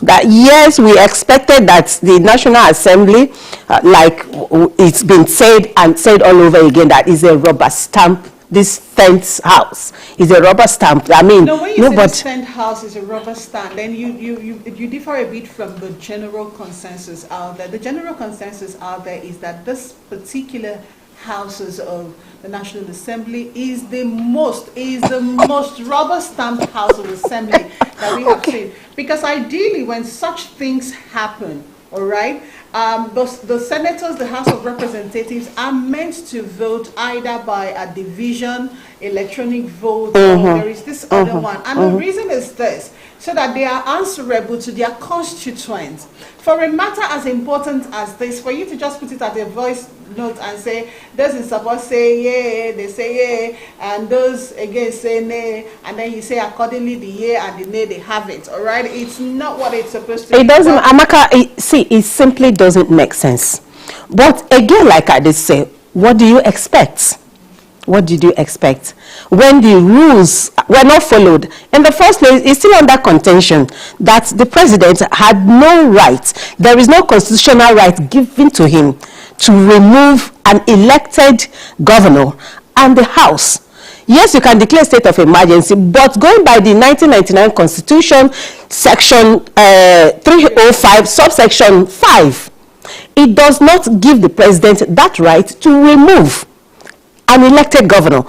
that yes, we expected that the National Assembly, like it's been said and said all over again, that is a rubber stamp. This fence house is a rubber stamp. I mean, no, when you say this fence house is a rubber stamp, then you differ a bit from the general consensus out there. The general consensus out there is that this particular houses of the National Assembly is the most rubber stamped house of assembly that we have seen. Because ideally, when such things happen, all right, the senators, the House of Representatives, are meant to vote either by a division, electronic vote, or there is this other one. And the reason is this, so that they are answerable to their constituents. For a matter as important as this, for you to just put it at a voice note and say, those in support say yay, they say yay, and those against say nay, and then you say accordingly the yay and the nay, they have it, all right? It's not what it's supposed to be. It doesn't, Amaka, it simply doesn't make sense. But again, like I did say, what do you expect? What did you expect? When the rules were not followed, in the first place, it's still under contention that the president had no right, there is no constitutional right given to him to remove an elected governor and the House. Yes, you can declare state of emergency, but going by the 1999 Constitution, section 305, subsection 5, it does not give the president that right to remove an elected governor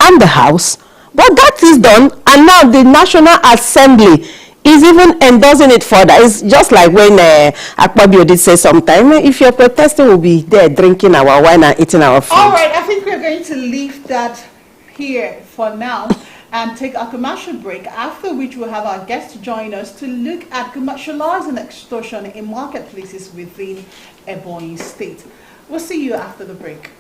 and the House. But that is done, and now the National Assembly is even endorsing it further. It's just like when Akpabio did say sometime, if you're protesting, we'll be there drinking our wine and eating our food. All right, I think we're going to leave that here for now and take a commercial break, after which we'll have our guests join us to look at commercializing extortion in marketplaces within Ebonyi State. We'll see you after the break.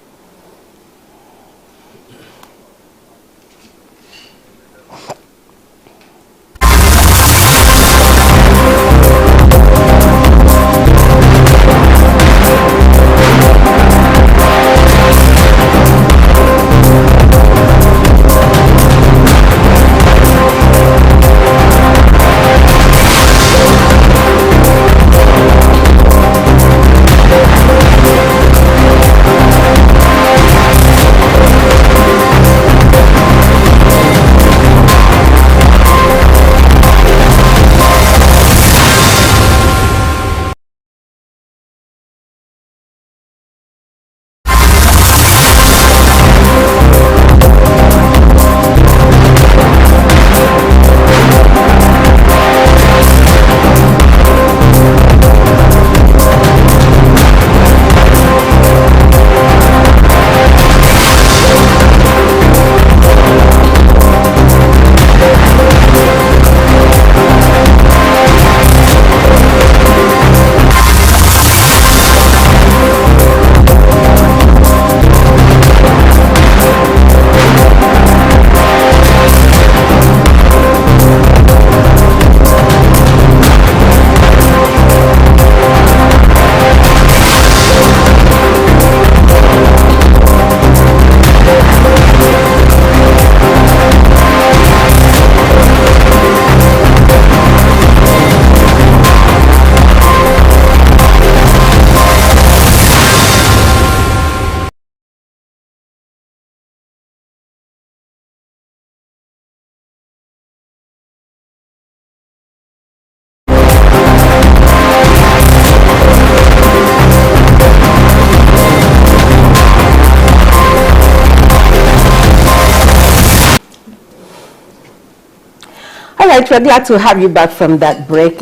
right, we're glad to have you back from that break.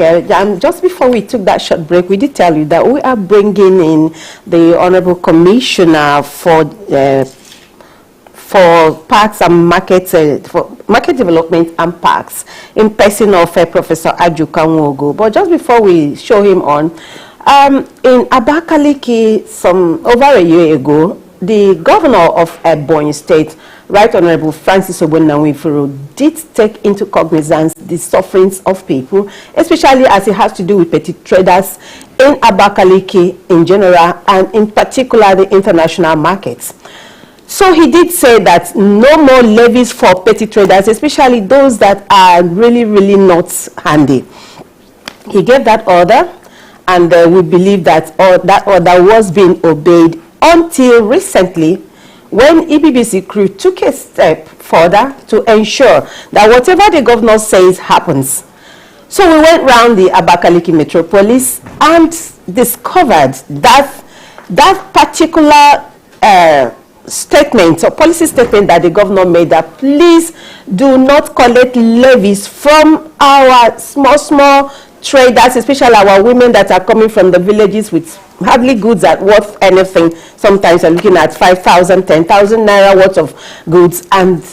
Just before we took that short break, we did tell you that we are bringing in the Honorable Commissioner for Parks and Markets, for Market Development and Parks, in person of Professor Ajuka Nwogo. But just before we show him on, in Abakaliki, over a year ago, the governor of Ebonyi State, Right Honorable Francis Ogbonnawifuru, did take into cognizance the sufferings of people, especially as it has to do with petty traders in Abakaliki in general, and in particular the international markets. So he did say that no more levies for petty traders, especially those that are really, really not handy. He gave that order, and we believe that that order was being obeyed until recently, when EBBC crew took a step further to ensure that whatever the governor says happens. So we went round the Abakaliki metropolis and discovered that that particular statement or policy statement that the governor made, that please do not collect levies from our small traders, especially our women that are coming from the villages with hardly goods that worth anything. Sometimes you're looking at 5,000, 10,000 naira worth of goods, and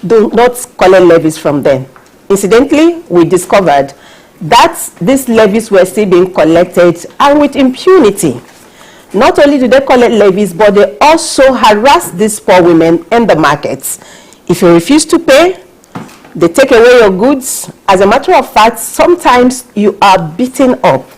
do not collect levies from them. Incidentally, we discovered that these levies were still being collected, and with impunity. Not only do they collect levies, but they also harass these poor women in the markets. If you refuse to pay, they take away your goods. As a matter of fact, sometimes you are beaten up.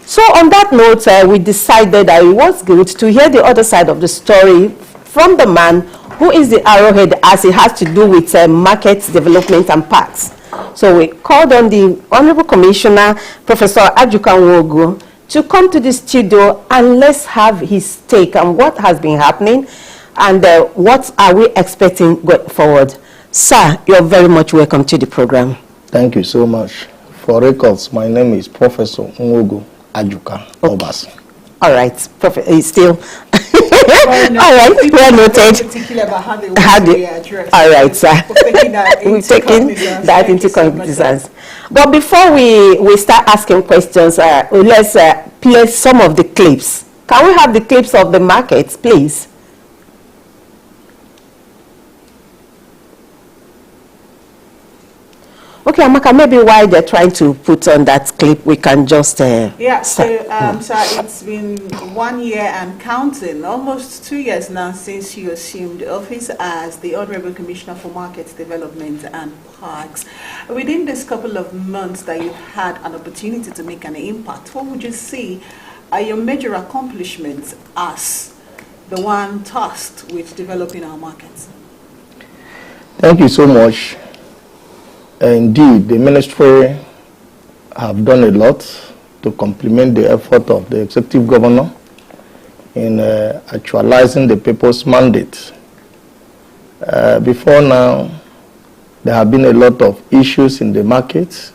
So on that note, we decided that it was good to hear the other side of the story from the man who is the arrowhead, as it has to do with market development and parks. So we called on the Honorable Commissioner, Professor Ajuka Nwogu, to come to the studio and let's have his take on what has been happening and what are we expecting going forward. Sir, you're very much welcome to the program. Thank you so much. For records, my name is Professor Nwogu Ajuka Obas. All right, he's still. All right, well noted. All right, sir. We've taken that into cognizance. But before we start asking questions, let's play some of the clips. Can we have the clips of the markets, please? Okay, Amaka, maybe while they're trying to put on that clip, we can just... yeah, so it's been 1 year and counting, almost 2 years now since you assumed office as the Honorable Commissioner for Markets Development and Parks. Within this couple of months that you've had an opportunity to make an impact, what would you say are your major accomplishments as the one tasked with developing our markets? Thank you so much. Indeed, the ministry have done a lot to complement the effort of the executive governor in actualizing the people's mandate. Before now, there have been a lot of issues in the market,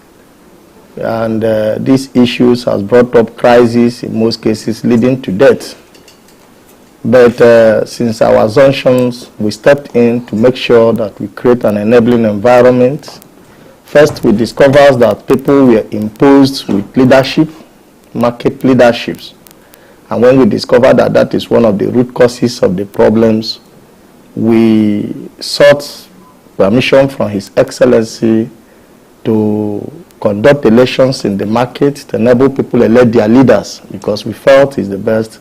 and these issues has brought up crises, in most cases leading to death. But since our assumptions, we stepped in to make sure that we create an enabling environment. First, we discovered that people were imposed with leadership, market leaderships. And when we discovered that that is one of the root causes of the problems, we sought permission from His Excellency to conduct elections in the market to enable people to elect their leaders, because we felt it's the best.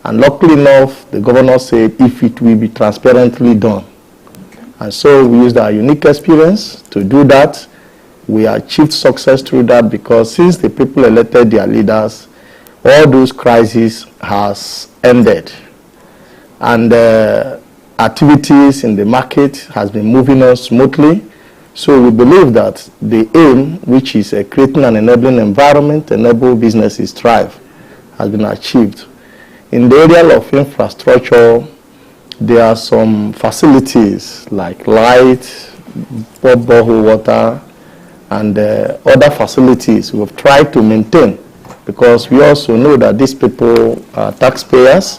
And luckily enough, the governor said if it will be transparently done. And so we used our unique experience to do that. We achieved success through that, because since the people elected their leaders, all those crises has ended. And activities in the market has been moving on smoothly. So we believe that the aim, which is creating an enabling environment, enable businesses thrive, has been achieved. In the area of infrastructure, there are some facilities like light, borehole water, and other facilities we've tried to maintain, because we also know that these people are taxpayers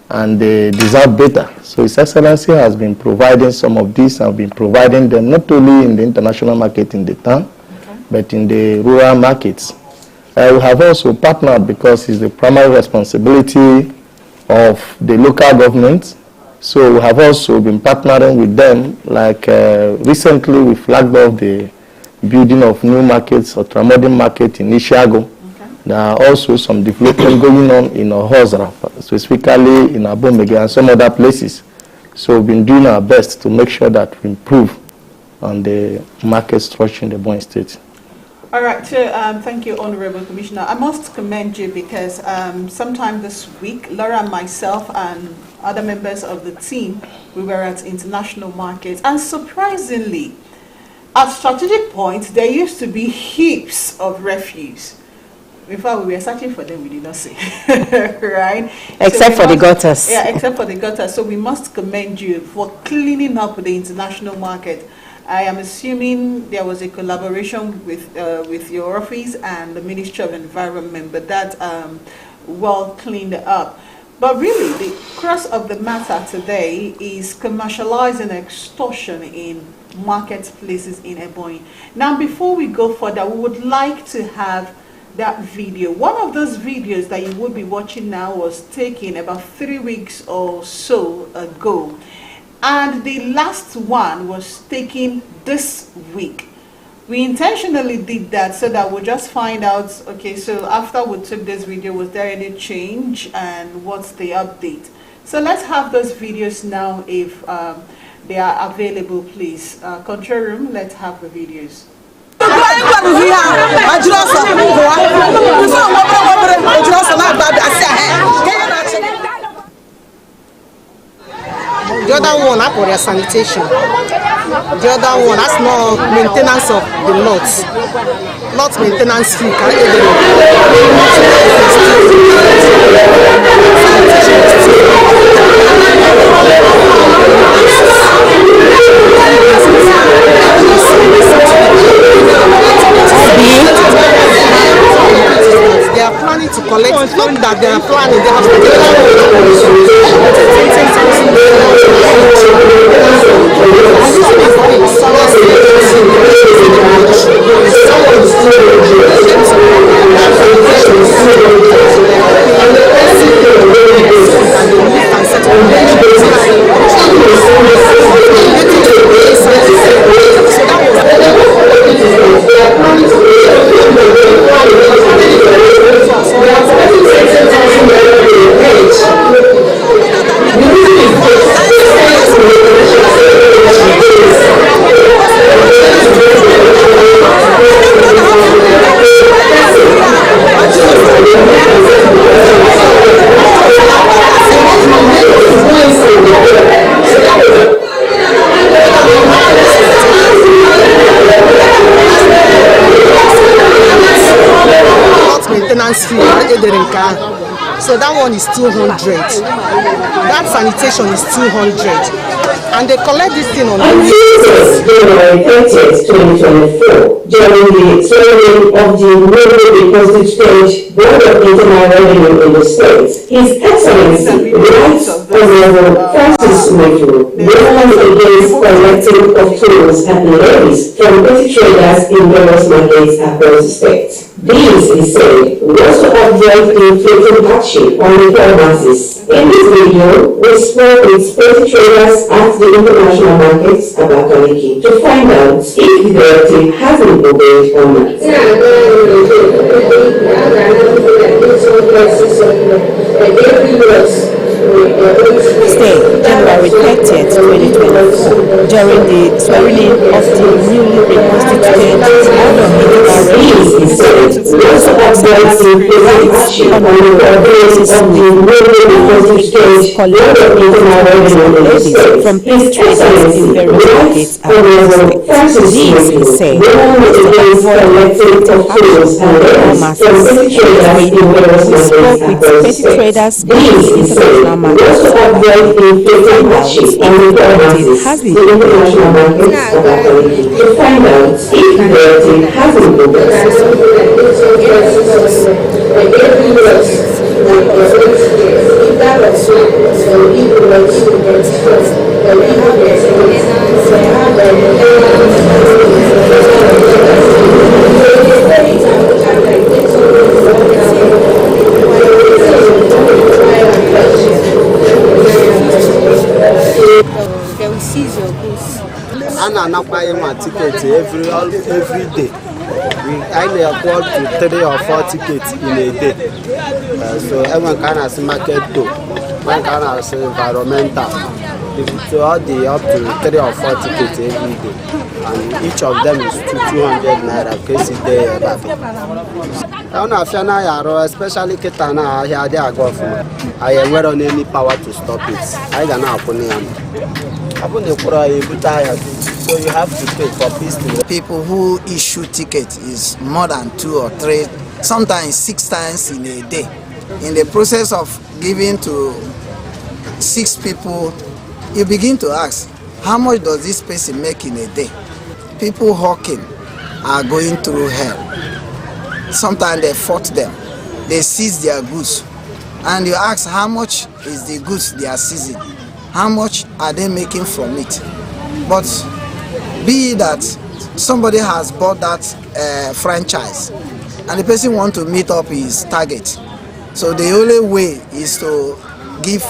and they deserve better. So His Excellency has been providing some of these and been providing them not only in the international market in the town, but in the rural markets. We have also partnered, because it's the primary responsibility of the local government. So we have also been partnering with them. Like recently we flagged off the building of new markets, ultramodern market in Ishiago. There are also some development going on in Ohozra, specifically in Abomege and some other places. So we've been doing our best to make sure that we improve on the market structure in the Ebonyi State. All right, so thank you, Honorable Commissioner. I must commend you, because sometime this week, Laura, myself, and other members of the team, we were at international markets, and surprisingly, At strategic points, there used to be heaps of refuse. In fact, we were searching for them, we did not see. Right? Except for the gutters. Yeah, except for the gutters. So we must commend you for cleaning up the international market. I am assuming there was a collaboration with your office and the Ministry of Environment, but that well cleaned up. But really, the crux of the matter today is commercializing extortion in marketplaces in Ebonyi. Now, before we go further, we would like to have that video. One of those videos that you would be watching now was taken about 3 weeks or so ago. And the last one was taken this week. We intentionally did that so that we'll just find out, okay, so after we took this video, was there any change and what's the update? So let's have those videos now if they are available, please. Control room, let's have the videos. The other one, I for sanitation. The other one, that's not maintenance of the lots. Lot maintenance fee. They are planning to collect. It's not that they are planning, they have so that one is 200. That sanitation is 200. And they collect this thing on Tuesday, January 30th, 2024, during the ceremony of the newly reposted stage Board of Internal Revenue in the state, His Excellency Right Honorable Francis Metro warned against collecting of tolls and levies from petty traders in various markets across the state. This, he said, was to avoid inflicting hardship on the poor masses. In this video, we spoke with petty traders at the international markets Abakaliki to find out if the directive has been obeyed or not. Tuesday, January 30th, 2024, during the swearing-in of the newly reconstituted Board of Internal Revenue, was to avoid inflicting hardship on the poor masses of the newly reconstituted Board of Internal Revenue in the state. from petty traders in various markets across the state. This, he said, was to avoid inflicting hardship on the poor masses. We spoke with petty traders in the international markets to avoid inflicting hardship on the poor masses. has been The international markets to find out if the directive has been they will seize your goods. And I'm buying my ticket every day. I afford to 3 or 4 tickets in a day. So everyone can see market too. One can see environmental. So all the up to 3 or 4 tickets every day. And each of them is 200 naira. Case is there. I don't know, especially Ketana, I am not on any power to stop it. I don't know. I put the So you have to pay for peace to. People who issue tickets is more than 2 or 3, sometimes 6 times in a day. In the process of giving to 6 people, you begin to ask, how much does this person make in a day? People hawking are going through hell. Sometimes they fought them, they seize their goods, and you ask how much is the goods they are seizing, how much are they making from it. But be it that somebody has bought that franchise and the person wants to meet up his target, so the only way is to give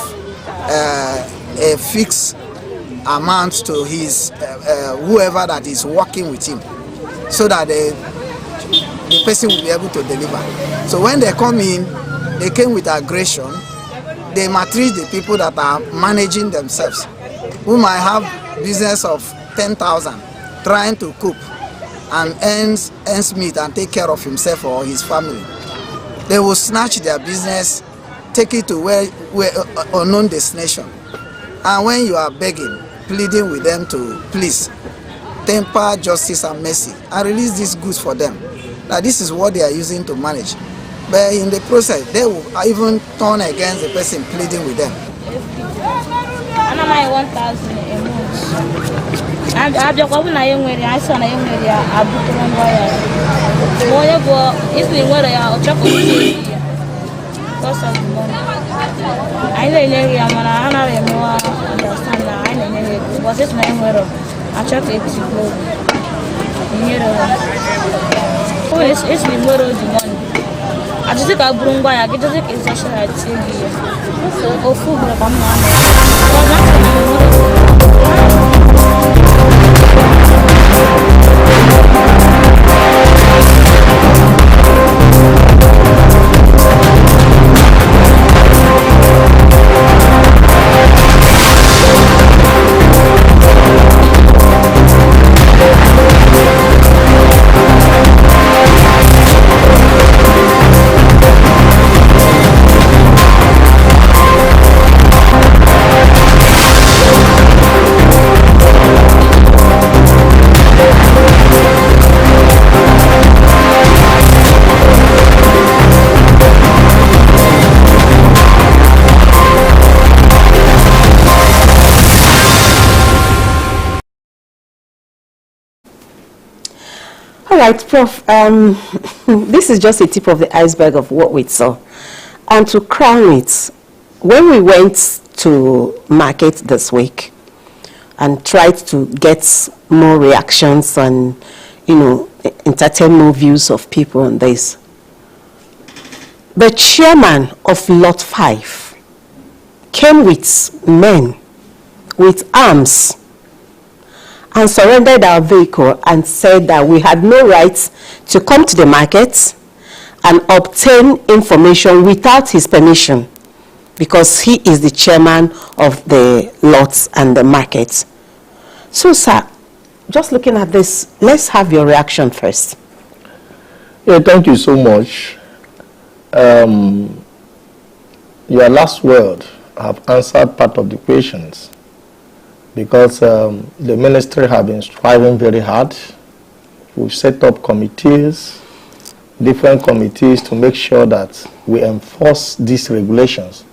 a fixed amount to his whoever that is working with him, so that the person will be able to deliver. So when they come in, they came with aggression. They maltreat the people that are managing themselves, who might have business of 10,000, trying to cook and earns meat and take care of himself or his family. They will snatch their business, take it to where unknown destination. And when you are begging, pleading with them to please temper justice and mercy and release these goods for them, that this is what they are using to manage. But in the process, they will even turn against the person pleading with them. Ana mai 1,000 a month. And I just open a young lady, I saw a young lady, I booked one wire. Moreover, if we were a chocolate, because of the money. I know I'm going to understand that I know was this my word. I chocolate to go. It's the word of the money. I just think I bring by, I get to take a session at TV. Or food, but I'm not. All right, Prof. This is just a tip of the iceberg of what we saw. And to crown it, when we went to market this week and tried to get more reactions and, entertain more views of people on this, the chairman of Lot 5 came with men, with arms, and surrendered our vehicle and said that we had no rights to come to the market and obtain information without his permission, because he is the chairman of the lots and the market. So, sir, just looking at this, let's have your reaction first. Yeah, thank you so much. Your last word have answered part of the questions, because the ministry have been striving very hard. We've set up committees, different committees, to make sure that we enforce these regulations.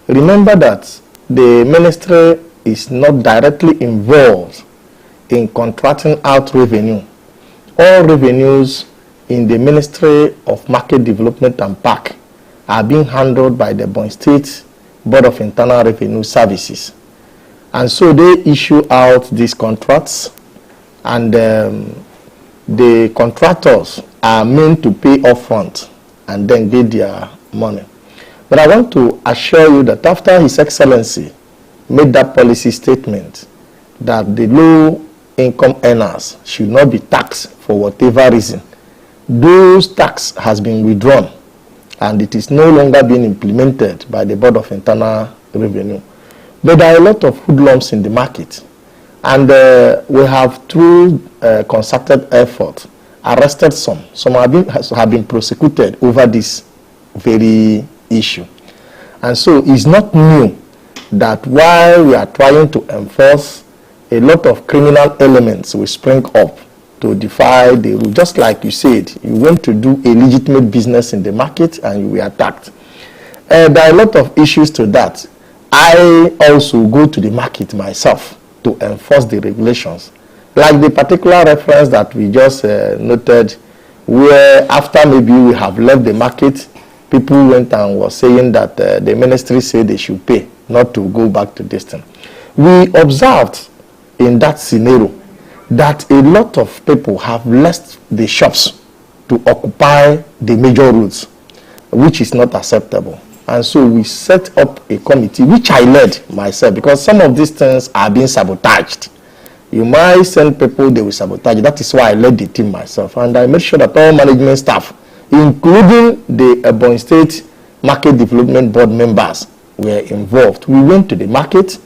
Remember that the ministry is not directly involved in contracting out revenue. All revenues in the Ministry of Market Development and Park are being handled by the Ebonyi State Board of Internal Revenue Services. And so they issue out these contracts, and the contractors are meant to pay upfront and then get their money. But I want to assure you that after His Excellency made that policy statement that the low-income earners should not be taxed for whatever reason, those tax has been withdrawn and it is no longer being implemented by the Board of Internal Revenue. But there are a lot of hoodlums in the market, and we have, through concerted effort, arrested some. Some have been prosecuted over this very issue. And so it's not new that while we are trying to enforce a lot of criminal elements will spring up to defy the rule. Just like you said, you went to do a legitimate business in the market and you were attacked. There are a lot of issues to that. I also go to the market myself to enforce the regulations. Like the particular reference that we just noted, where after maybe we have left the market, people went and were saying that the ministry said they should pay, not to go back to this thing. We observed in that scenario that a lot of people have left the shops to occupy the major roads, which is not acceptable. And so we set up a committee, which I led myself, because some of these things are being sabotaged. You might send people, they will sabotage. That is why I led the team myself. And I made sure that all management staff, including the Ebonyi State Market Development Board members, were involved. We went to the market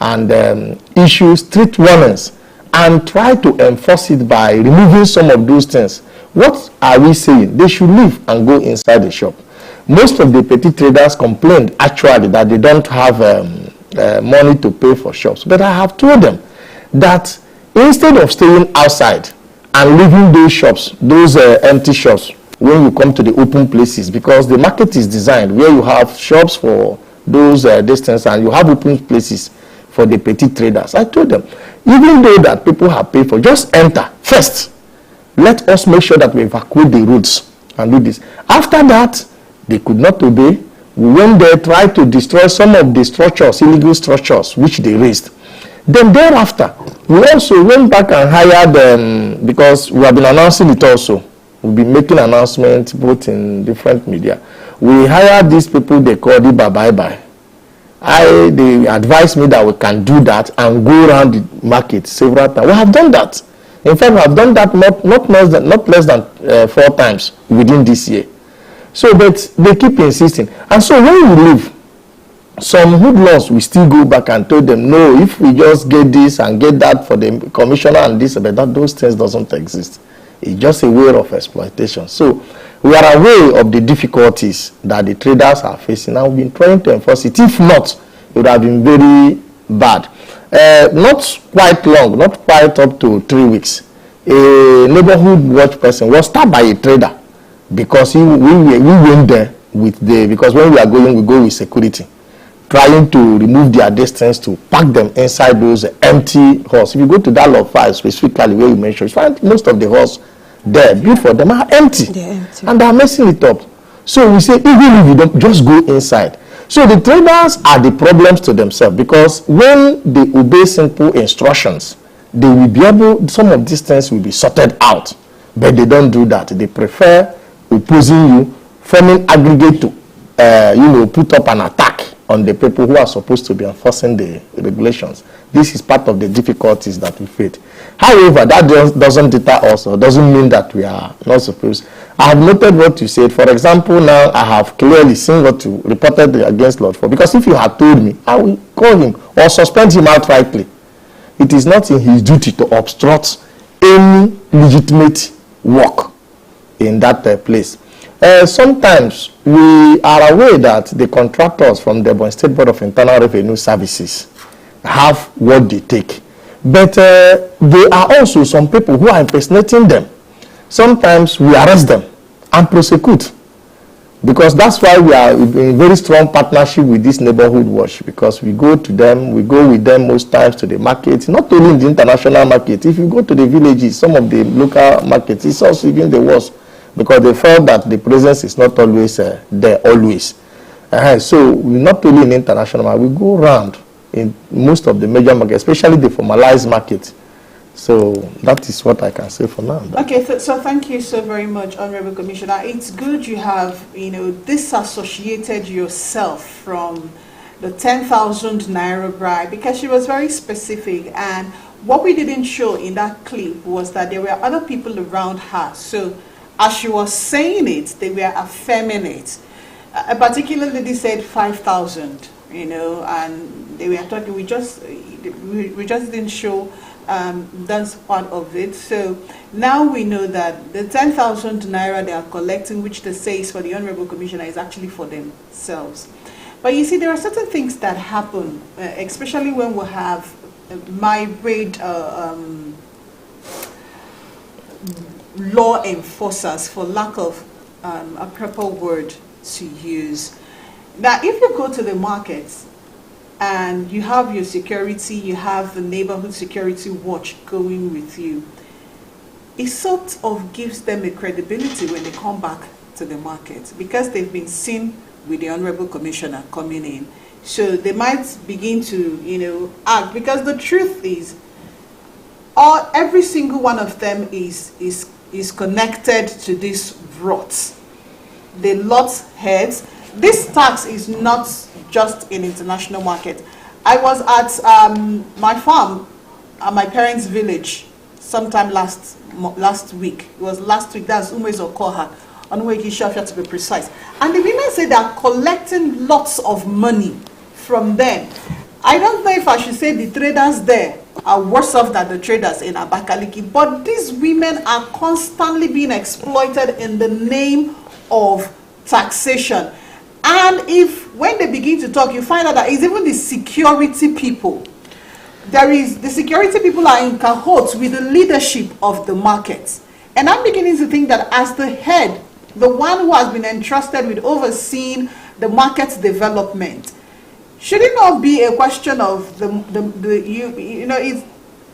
and issued strict warnings and try to enforce it by removing some of those things. What are we saying? They should leave and go inside the shop. Most of the petty traders complained actually that they don't have money to pay for shops. But I have told them that instead of staying outside and leaving those shops, those empty shops, when you come to the open places, because the market is designed where you have shops for those distance and you have open places for the petty traders. I told them, even though that people have paid for, just enter first. Let us make sure that we evacuate the roads and do this. After that, they could not obey. We went there, tried to destroy some of the structures, illegal structures, which they raised. Then thereafter, we also went back and hired, because we have been announcing it also. We've been making announcements both in different media. We hired these people, they called it bye-bye. They advised me that we can do that and go around the market several times. We have done that. In fact, we have done that not less than 4 times within this year. So, but they keep insisting. And so when we leave, some hoodlums will still go back and tell them, no, if we just get this and get that for the commissioner and this, but that, those things doesn't exist. It's just a way of exploitation. So we are aware of the difficulties that the traders are facing, and we've been trying to enforce it. If not, it would have been very bad. Not quite long, not quite up to 3 weeks. A neighborhood watch person was stabbed by a trader because we went there with because when we are going, we go with security, trying to remove their distance to pack them inside those empty halls. If you go to that lot 5 specifically where you mentioned, you find most of the halls there built for them are empty. They're empty. And they are messing it up. So we say, even if you don't, just go inside. So the traders are the problems to themselves, because when they obey simple instructions, they will be able, some of these things will be sorted out. But they don't do that. They prefer opposing you, forming aggregate to, put up an attack on the people who are supposed to be enforcing the regulations. This is part of the difficulties that we face. However, that doesn't deter us, or doesn't mean that we are not supposed. I have noted what you said. For example, now I have clearly seen what you reported against Lord for. Because if you had told me, I will call him or suspend him outrightly. It is not in his duty to obstruct any legitimate work in that place. Sometimes we are aware that the contractors from the Ebonyi State Board of Internal Revenue Services have what they take. But there are also some people who are impersonating them. Sometimes we arrest them and prosecute, because that's why we are in very strong partnership with this neighborhood watch, because we go to them, we go with them most times to the market, not only in the international market. If you go to the villages, some of the local markets, it's also even the worst, because they felt that the presence is not always there, always. So we not only in international market, we go around in most of the major markets, especially the formalized market. So that is what I can say for now. Okay, so thank you so very much, Honorable Commissioner. It's good you have, disassociated yourself from the 10,000 Naira bribe, because she was very specific, and what we didn't show in that clip was that there were other people around her. So as she was saying it, they were affirming it. A particular lady said 5,000, and they were talking, we just didn't show that's part of it. So now we know that the 10,000 Naira they are collecting, which they say is for the Honorable Commissioner, is actually for themselves. But you see, there are certain things that happen, especially when we have myriad law enforcers, for lack of a proper word to use. Now, if you go to the markets and you have your security, you have the neighborhood security watch going with you, it sort of gives them a credibility when they come back to the market, because they've been seen with the Honorable Commissioner coming in. So they might begin to, act, because the truth is, every single one of them is connected to this rot. The lot heads. This tax is not just in international market. I was at my farm at my parents' village sometime last week. It was last week. That's Umwez Okoha, on Weki Shafia to be precise. And the women say they are collecting lots of money from them. I don't know if I should say the traders there are worse off than the traders in Abakaliki, but these women are constantly being exploited in the name of taxation. And when they begin to talk, you find out that it's even the security people. The security people are in cahoots with the leadership of the market. And I'm beginning to think that as the head, the one who has been entrusted with overseeing the market development, should it not be a question of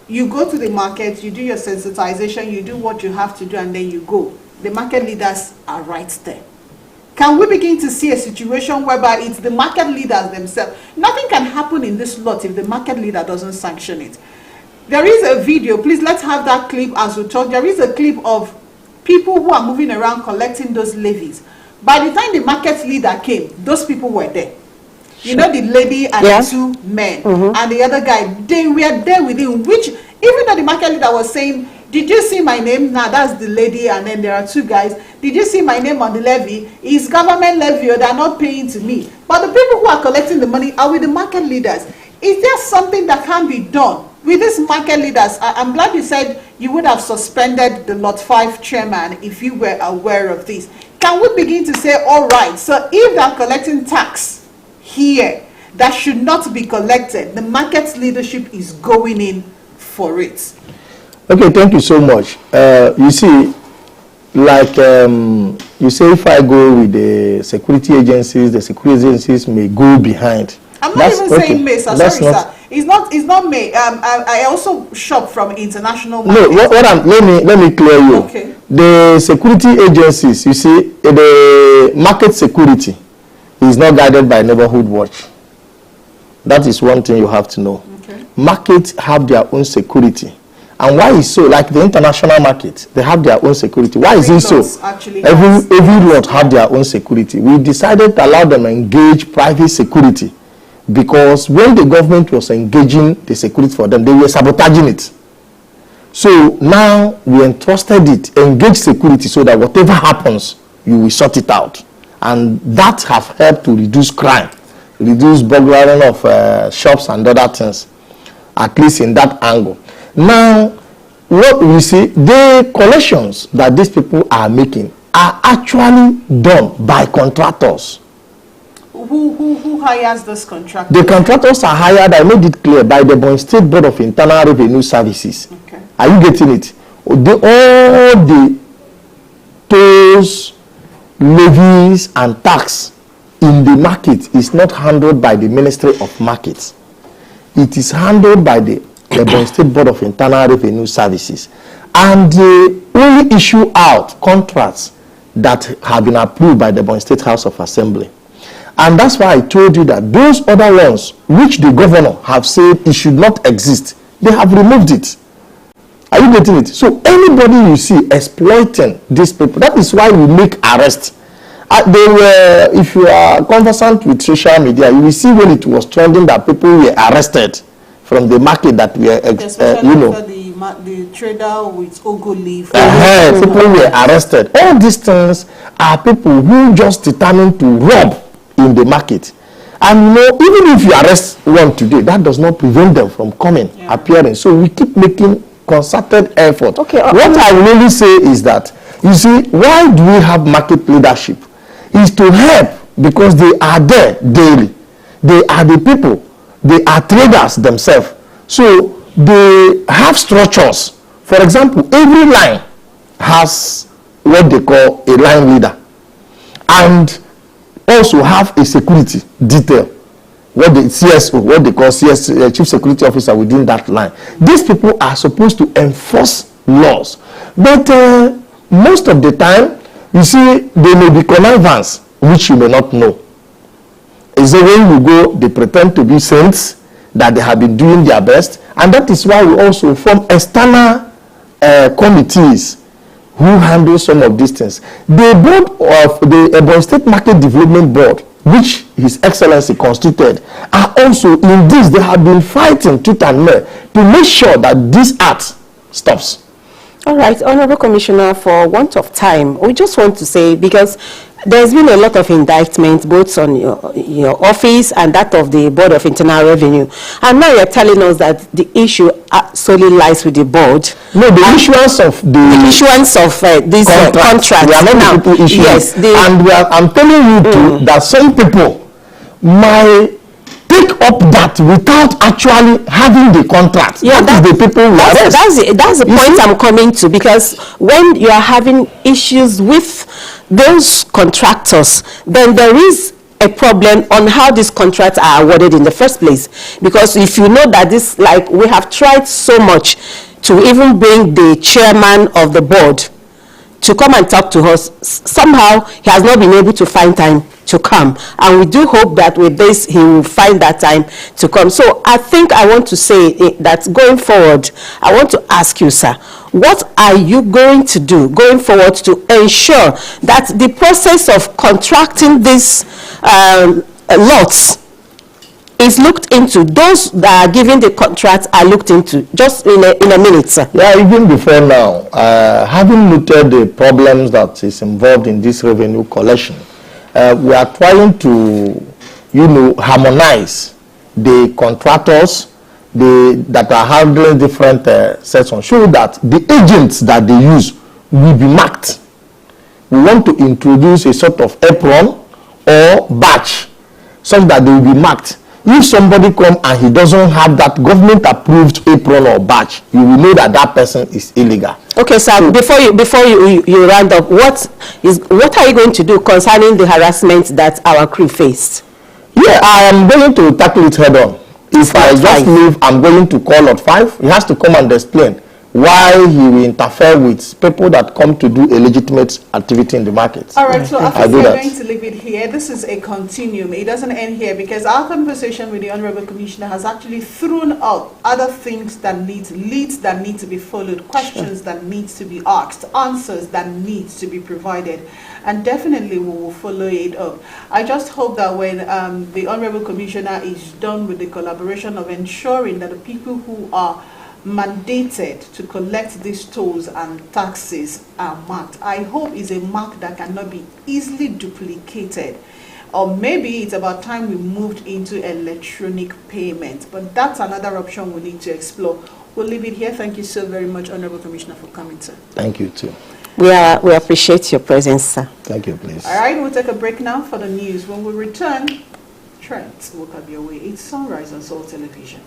you go to the market, you do your sensitization, you do what you have to do, and then you go. The market leaders are right there. Can we begin to see a situation whereby it's the market leaders themselves? Nothing can happen in this lot if the market leader doesn't sanction it. There is a video, please let's have that clip as we talk. There is a clip of people who are moving around collecting those levies. By the time the market leader came, those people were there. You know, the lady and the two men and the other guy, they were there with him, which even though the market leader was saying, did you see my name? Now that's the lady, and then there are two guys. Did you see my name on the levy? It's government levy, or they're not paying to me. But the people who are collecting the money are with the market leaders. Is there something that can be done with these market leaders? I'm glad you said you would have suspended the Lot 5 chairman if you were aware of this. Can we begin to say, all right, so if they're collecting tax here that should not be collected, the market leadership is going in for it? Okay, thank you so much. You see, like you say, if I go with the security agencies may go behind. I'm not even saying may, sir. Sorry, sir. It's not may. I also shop from international markets. No, let me clear you. Okay. The security agencies, you see, the market security is not guided by neighborhood watch. That is one thing you have to know. Okay. Markets have their own security. And why is so? Like the international market, they have their own security. Why is it so? Every lot have their own security. We decided to allow them engage private security because when the government was engaging the security for them, they were sabotaging it. So now we entrusted it, engage security, so that whatever happens, you will sort it out. And that have helped to reduce crime, reduce burglary of shops and other things, at least in that angle. Now, what we see, the collections that these people are making are actually done by contractors. Who hires those contractors? The contractors are hired, I made it clear, by the Ebonyi State Board of Internal Revenue Services. Okay. Are you getting it? All the tolls, levies, and tax in the market is not handled by the Ministry of Markets. It is handled by the Ebonyi State Board of Internal Revenue Services, and they only issue out contracts that have been approved by the Ebonyi State House of Assembly. And that's why I told you that those other ones which the governor have said it should not exist, they have removed it. Are you getting it? So anybody you see exploiting these people, that is why we make arrests. If you are conversant with social media, you will see when it was trending that people were arrested from the market that we are, the trader with Ogo leaf. People were arrested. All these things are people who just determined to rob in the market. And even if you arrest one today, that does not prevent them from coming, appearing. So we keep making concerted effort. Okay, what I will only say is that, you see, why do we have market leadership? Is to help, because they are there daily. They are the people. They are traders themselves. So they have structures. For example, every line has what they call a line leader, and also have a security detail, what the CSO, what they call Chief Security Officer within that line. These people are supposed to enforce laws, but most of the time, you see, they may be connivance, which you may not know. Is that when you go, they pretend to be saints, that they have been doing their best, and that is why we also form external committees who handle some of these things. The board of the Ebonyi State Market Development Board, which His Excellency constituted, are also in this. They have been fighting tooth and nail to make sure that this act stops. All right, Honorable Commissioner, for want of time, we just want to say, because there's been a lot of indictments both on your office and that of the Board of Internal Revenue, and now you're telling us that the issue solely lies with the board. No, the issuance of these contracts. We are not now, the people issuing. Yes, and I'm telling you too that some people might take up that without actually having the contract. Yeah, that is the people who arrest. That's the point I'm coming to, because when you are having issues with those contractors, then there is a problem on how these contracts are awarded in the first place. Because if you know that this, like, we have tried so much to even bring the chairman of the board to come and talk to us, somehow he has not been able to find time to come, and we do hope that with this he will find that time to come. So I think I want to say that going forward, I want to ask you, sir, what are you going to do going forward to ensure that the process of contracting these lots is looked into, those that are giving the contracts are looked into? Just in a minute, sir. Yeah, even before now, having noted the problems that is involved in this revenue collection, we are trying to, harmonize the contractors that are handling different sections, so that the agents that they use will be marked. We want to introduce a sort of apron or badge, so that they will be marked. If somebody come and he doesn't have that government approved apron or badge, you will know that that person is illegal. Okay, sir, so, before you round up, what are you going to do concerning the harassment that our crew faced? Yeah, I am going to tackle it head on. If I just leave, I'm going to call at 5. He has to come and explain why he will interfere with people that come to do a legitimate activity in the market. All right, so after we're going to leave it here, this is a continuum. It doesn't end here, because our conversation with the Honorable Commissioner has actually thrown out other things that leads that need to be followed, questions that need to be asked, answers that need to be provided, and definitely we will follow it up. I just hope that when the Honorable Commissioner is done with the collaboration of ensuring that the people who are mandated to collect these tolls and taxes are marked, I hope is a mark that cannot be easily duplicated. Or maybe it's about time we moved into electronic payment, but that's another option we need to explore. We'll leave it here. Thank you so very much, Honorable Commissioner, for coming, sir. Thank you too. We appreciate your presence, sir. Thank you, please. All right, we'll take a break now for the news. When we return, Trent will come your way. It's Sunrise on Soul Television.